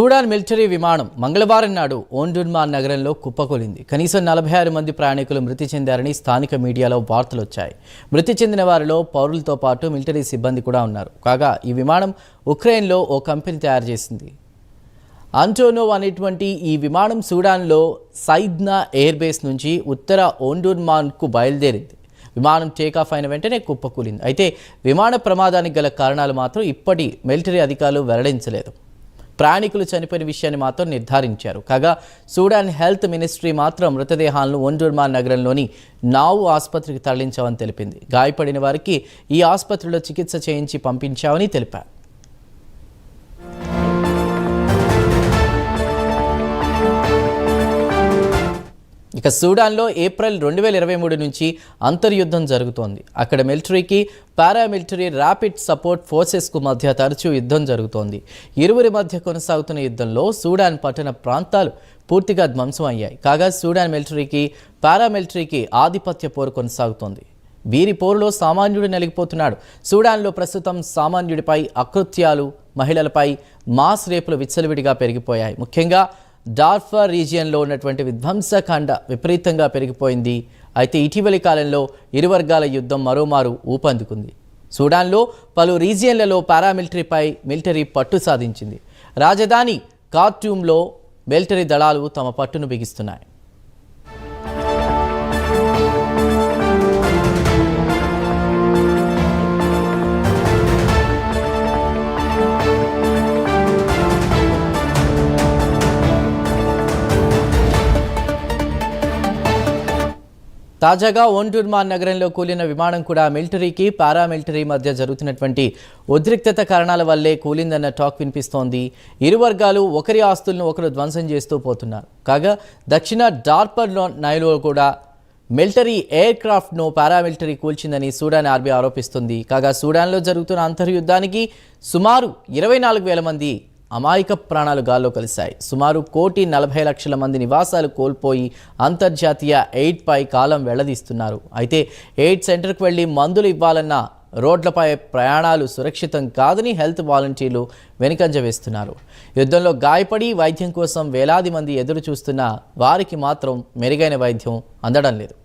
Sudan military విమానం మంగళవారం నాడు ఓండుర్మాన్ నగరంలో కుప్పకూలింది. కనీసం 46 మంది ప్రయాణికులు మృతి చెందారని స్థానిక మీడియాలో వార్తలు వచ్చాయి. మృతి చెందిన వారిలో పౌరులతో పాటు మిలిటరీ సిబ్బంది కూడా ఉన్నారు. కాగా ఈ విమానం ఉక్రెయిన్లో ఓ కంపెనీ తయారు చేసింది. అంటోనోవ్ అనేటువంటి ఈ విమానం సూడాన్లో సైద్నా ఎయిర్ బేస్ నుంచి ఉత్తర ఓండుర్మాన్కు బయలుదేరింది. విమానం టేకాఫ్ అయిన వెంటనే కుప్పకూలింది. అయితే విమాన ప్రమాదానికి గల కారణాలు మాత్రం ఇప్పటి మిలిటరీ అధికారులు వెల్లడించలేదు. ప్రయాణికులు చనిపోయిన విషయాన్ని మాత్రం నిర్ధారించారు. కాగా సూడాన్ హెల్త్ మినిస్ట్రీ మాత్రం మృతదేహాలను ఓండుర్మాన్ నగరంలోని నావు ఆసుపత్రికి తరలించామని తెలిపింది. గాయపడిన వారికి ఈ ఆసుపత్రిలో చికిత్స చేయించి పంపించామని తెలిపారు. ఇక సూడాన్లో ఏప్రిల్ 2023 నుంచి అంతర్యుద్ధం జరుగుతోంది. అక్కడ మిలిటరీకి పారామిలిటరీ ర్యాపిడ్ సపోర్ట్ ఫోర్సెస్కు మధ్య తరచూ యుద్ధం జరుగుతోంది. ఇరువురి మధ్య కొనసాగుతున్న యుద్ధంలో సూడాన్ పట్టణ ప్రాంతాలు పూర్తిగా ధ్వంసం అయ్యాయి. కాగా సూడాన్ మిలిటరీకి పారామిలిటరీకి ఆధిపత్య పోరు కొనసాగుతోంది. వీరి పోరులో సామాన్యుడు నలిగిపోతున్నాడు. సూడాన్లో ప్రస్తుతం సామాన్యుడిపై అకృత్యాలు, మహిళలపై మాస్ రేపులు విచ్చలవిడిగా పెరిగిపోయాయి. ముఖ్యంగా డార్ఫర్ రీజియన్లో ఉన్నటువంటి విధ్వంసకాండ విపరీతంగా పెరిగిపోయింది. అయితే ఇటీవలి కాలంలో ఇరు వర్గాల యుద్ధం మరోమారు ఊపందుకుంది. సూడాన్లో పలు రీజియన్లలో పారామిలిటరీపై మిలిటరీ పట్టు సాధించింది. రాజధాని ఖార్టూమ్లో మిలిటరీ దళాలు తమ పట్టును బిగిస్తున్నాయి. తాజాగా ఓండుర్మాన్ నగరంలో కూలిన విమానం కూడా మిలిటరీకి పారామిలిటరీ మధ్య జరుగుతున్నటువంటి ఉద్రిక్తత కారణాల వల్లే కూలిందన్న టాక్ వినిపిస్తోంది. ఇరు వర్గాలు ఒకరి ఆస్తులను ఒకరు ధ్వంసం చేస్తూ పోతున్నారు. కాగా దక్షిణ డార్ఫర్ నైలో కూడా మిలిటరీ ఎయిర్ క్రాఫ్ట్ను పారామిలిటరీ కూల్చిందని సూడాన్ ఆర్మీ ఆరోపిస్తుంది. కాగా సూడాన్లో జరుగుతున్న అంతర్యుద్ధానికి సుమారు 24,000 మంది అమాయక ప్రాణాలు గాల్లో కలిశాయి. సుమారు 1,40,00,000 మంది నివాసాలు కోల్పోయి అంతర్జాతీయ ఎయిడ్పై కాలం వెళ్లదీస్తున్నారు. అయితే ఎయిడ్ సెంటర్కు వెళ్లి మందులు ఇవ్వాలన్న రోడ్లపై ప్రయాణాలు సురక్షితం కాదని హెల్త్ వాలంటీర్లు వెనుకంజ వేస్తున్నారు. యుద్ధంలో గాయపడి వైద్యం కోసం వేలాది మంది ఎదురు చూస్తున్నా వారికి మాత్రం మెరుగైన వైద్యం అందడం లేదు.